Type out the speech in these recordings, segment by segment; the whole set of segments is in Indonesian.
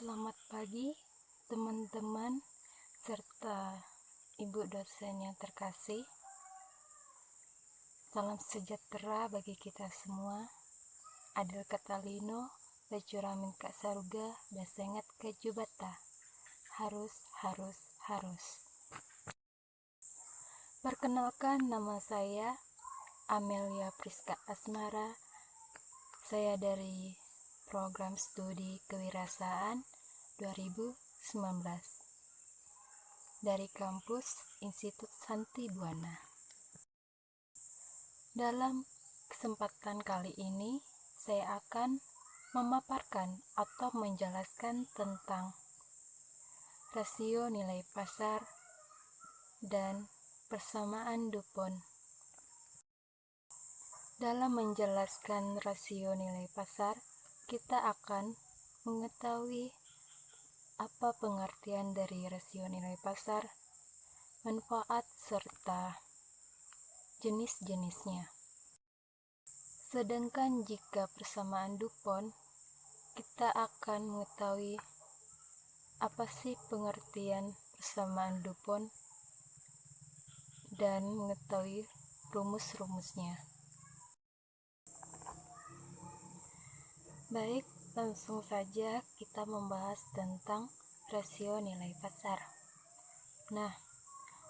Selamat pagi teman-teman serta ibu dosen yang terkasih. Salam sejahtera bagi kita semua. Adil kata lino, becuramin kak saruga, basengat ke jubata. Harus. Perkenalkan, nama saya Amelia Priska Asmara. Saya dari Program Studi Kewirausahaan 2019 dari kampus Institut Santi Buana. Dalam kesempatan kali ini, saya akan memaparkan atau menjelaskan tentang rasio nilai pasar dan persamaan DuPont. Dalam menjelaskan rasio nilai pasar, kita akan mengetahui apa pengertian dari rasio nilai pasar, manfaat, serta jenis-jenisnya. Sedangkan jika persamaan DuPont, kita akan mengetahui apa sih pengertian persamaan DuPont dan mengetahui rumus-rumusnya. Baik, langsung saja kita membahas tentang rasio nilai pasar. Nah,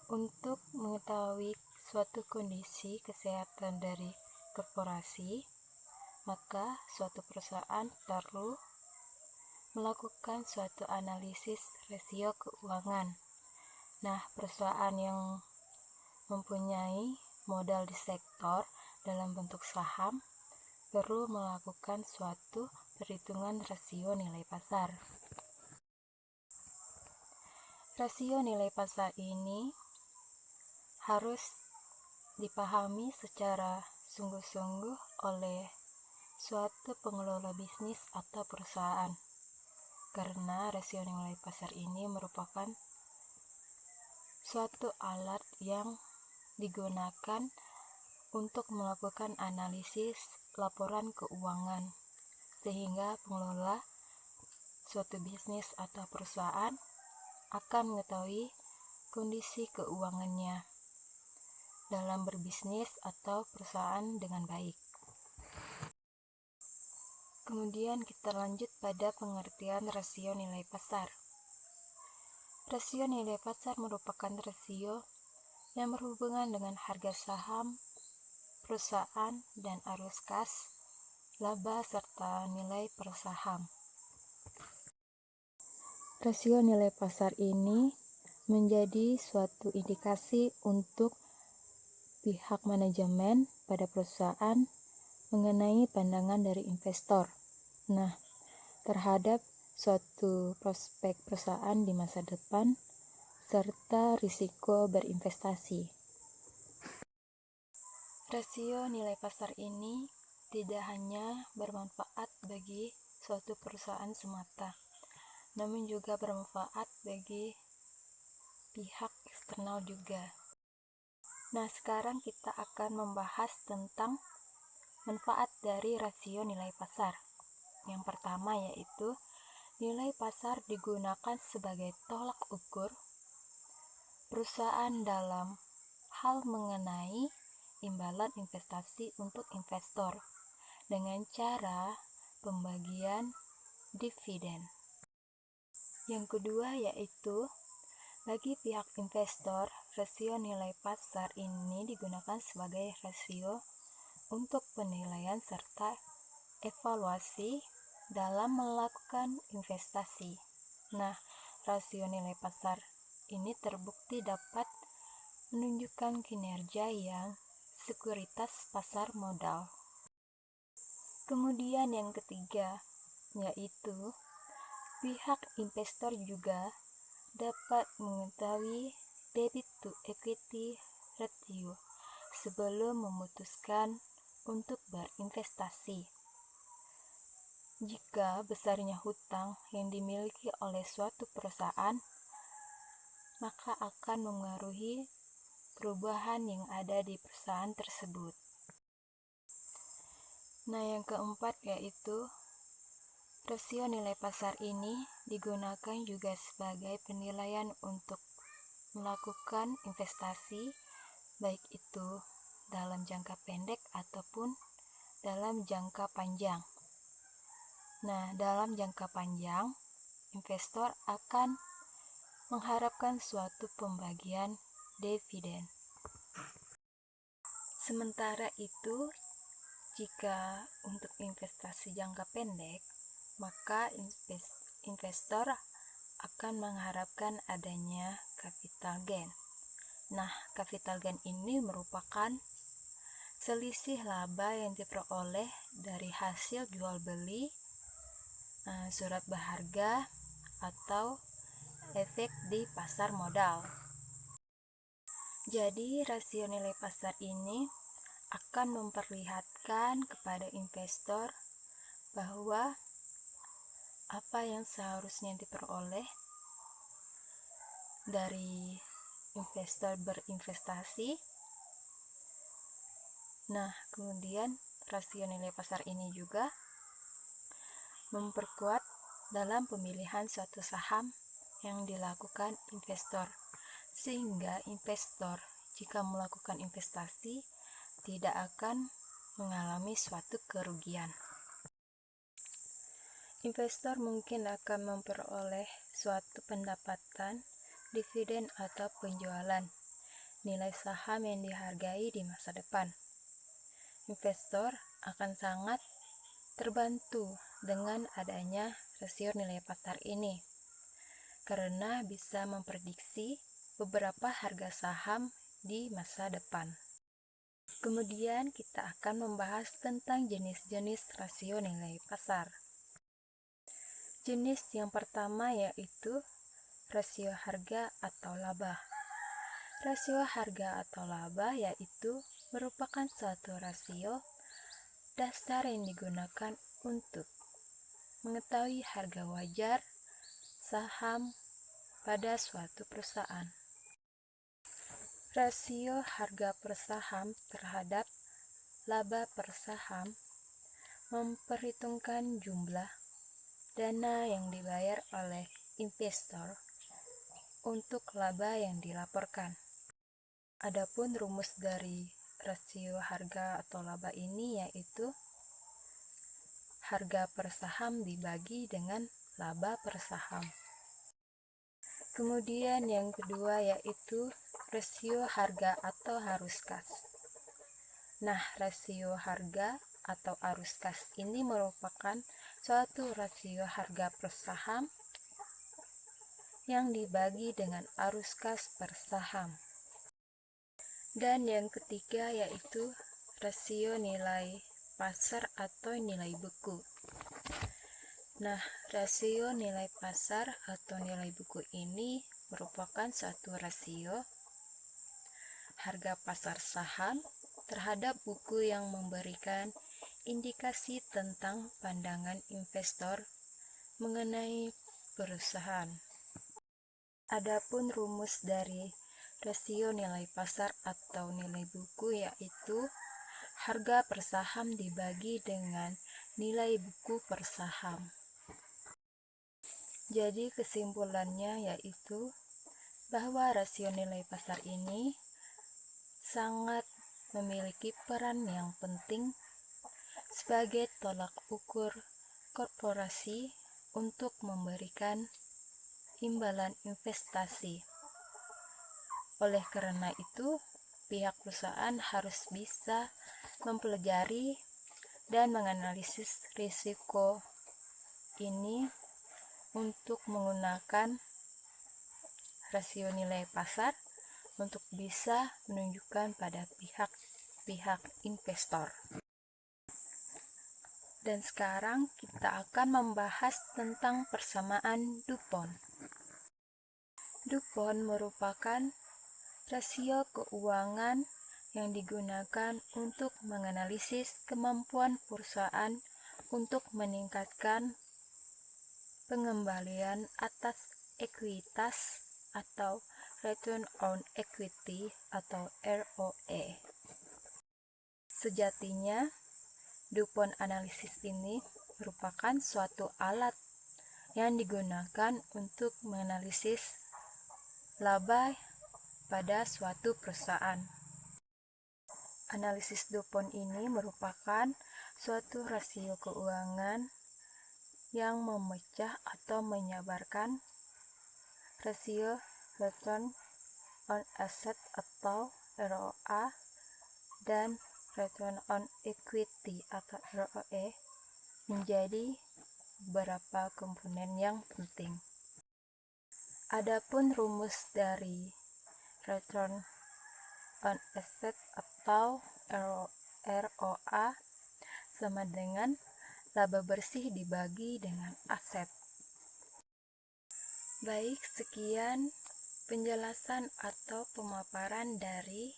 untuk mengetahui suatu kondisi kesehatan dari korporasi, maka suatu perusahaan perlu melakukan suatu analisis rasio keuangan. Nah, perusahaan yang mempunyai modal di sektor dalam bentuk saham perlu melakukan suatu perhitungan rasio nilai pasar. Rasio nilai pasar ini harus dipahami secara sungguh-sungguh oleh suatu pengelola bisnis atau perusahaan, karena rasio nilai pasar ini merupakan suatu alat yang digunakan untuk melakukan analisis laporan keuangan, sehingga pengelola suatu bisnis atau perusahaan akan mengetahui kondisi keuangannya dalam berbisnis atau perusahaan dengan baik. Kemudian kita lanjut pada pengertian rasio nilai pasar. Rasio nilai pasar merupakan rasio yang berhubungan dengan harga saham perusahaan dan arus kas, laba, serta nilai per saham. Rasio nilai pasar ini menjadi suatu indikasi untuk pihak manajemen pada perusahaan mengenai pandangan dari investor. Nah, terhadap suatu prospek perusahaan di masa depan serta risiko berinvestasi. Rasio nilai pasar ini tidak hanya bermanfaat bagi suatu perusahaan semata, namun juga bermanfaat bagi pihak eksternal juga. Nah, sekarang kita akan membahas tentang manfaat dari rasio nilai pasar. Yang pertama yaitu nilai pasar digunakan sebagai tolak ukur perusahaan dalam hal mengenai imbalan investasi untuk investor dengan cara pembagian dividen. Yang kedua yaitu bagi pihak investor, rasio nilai pasar ini digunakan sebagai rasio untuk penilaian serta evaluasi dalam melakukan investasi. Nah, rasio nilai pasar ini terbukti dapat menunjukkan kinerja yang sekuritas pasar modal. Kemudian yang ketiga, yaitu pihak investor juga dapat mengetahui debit to equity ratio sebelum memutuskan untuk berinvestasi. Jika besarnya hutang yang dimiliki oleh suatu perusahaan, maka akan mempengaruhi perubahan yang ada di perusahaan tersebut. Nah, yang keempat yaitu Rasio nilai pasar ini digunakan juga sebagai penilaian untuk melakukan investasi, baik itu dalam jangka pendek ataupun dalam jangka panjang. Nah, dalam jangka panjang, investor akan mengharapkan suatu pembagian dividen. Sementara itu, jika untuk investasi jangka pendek, maka investor akan mengharapkan adanya capital gain. Nah, capital gain ini merupakan selisih laba yang diperoleh dari hasil jual beli surat berharga atau efek di pasar modal. Jadi, rasio nilai pasar ini akan memperlihatkan kepada investor bahwa apa yang seharusnya diperoleh dari investor berinvestasi. Nah, kemudian rasio nilai pasar ini juga memperkuat dalam pemilihan suatu saham yang dilakukan investor, sehingga investor jika melakukan investasi tidak akan mengalami suatu kerugian. Investor mungkin akan memperoleh suatu pendapatan, dividen atau penjualan nilai saham yang dihargai di masa depan. Investor akan sangat terbantu dengan adanya rasio nilai pasar ini, karena bisa memprediksi beberapa harga saham di masa depan. Kemudian kita akan membahas tentang jenis-jenis rasio nilai pasar. Jenis yang pertama yaitu rasio harga atau laba. Rasio harga atau laba yaitu merupakan suatu rasio dasar yang digunakan untuk mengetahui harga wajar saham pada suatu perusahaan. Rasio harga per saham terhadap laba per saham memperhitungkan jumlah dana yang dibayar oleh investor untuk laba yang dilaporkan. Adapun rumus dari rasio harga atau laba ini yaitu harga per saham dibagi dengan laba per saham. Kemudian yang kedua yaitu rasio harga atau arus kas. Nah, rasio harga atau arus kas ini merupakan suatu rasio harga per saham yang dibagi dengan arus kas per saham. Dan yang ketiga yaitu rasio nilai pasar atau nilai buku. Nah, rasio nilai pasar atau nilai buku ini merupakan suatu rasio harga pasar saham terhadap buku yang memberikan indikasi tentang pandangan investor mengenai perusahaan. Adapun rumus dari rasio nilai pasar atau nilai buku yaitu harga per saham dibagi dengan nilai buku per saham. Jadi kesimpulannya yaitu bahwa rasio nilai pasar ini sangat memiliki peran yang penting sebagai tolak ukur korporasi untuk memberikan imbalan investasi. Oleh karena itu, pihak perusahaan harus bisa mempelajari dan menganalisis risiko ini untuk menggunakan rasio nilai pasar untuk bisa menunjukkan pada pihak investor. Dan sekarang kita akan membahas tentang persamaan DuPont. DuPont merupakan rasio keuangan yang digunakan untuk menganalisis kemampuan perusahaan untuk meningkatkan pengembalian atas ekuitas atau return on equity atau ROE. Sejatinya, DuPont analisis ini merupakan suatu alat yang digunakan untuk menganalisis laba pada suatu perusahaan. Analisis DuPont ini merupakan suatu rasio keuangan yang memecah atau menyabarkan rasio return on asset atau ROA dan return on equity atau ROE menjadi beberapa komponen yang penting. Adapun rumus dari return on asset atau ROA sama dengan laba bersih dibagi dengan aset. Baik, sekian penjelasan atau pemaparan dari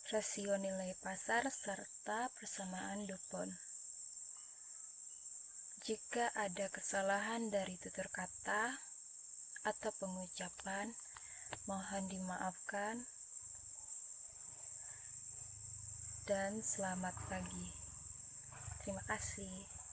rasio nilai pasar serta persamaan DuPont. Jika ada kesalahan dari tutur kata atau pengucapan, mohon dimaafkan. Dan selamat pagi. Terima kasih.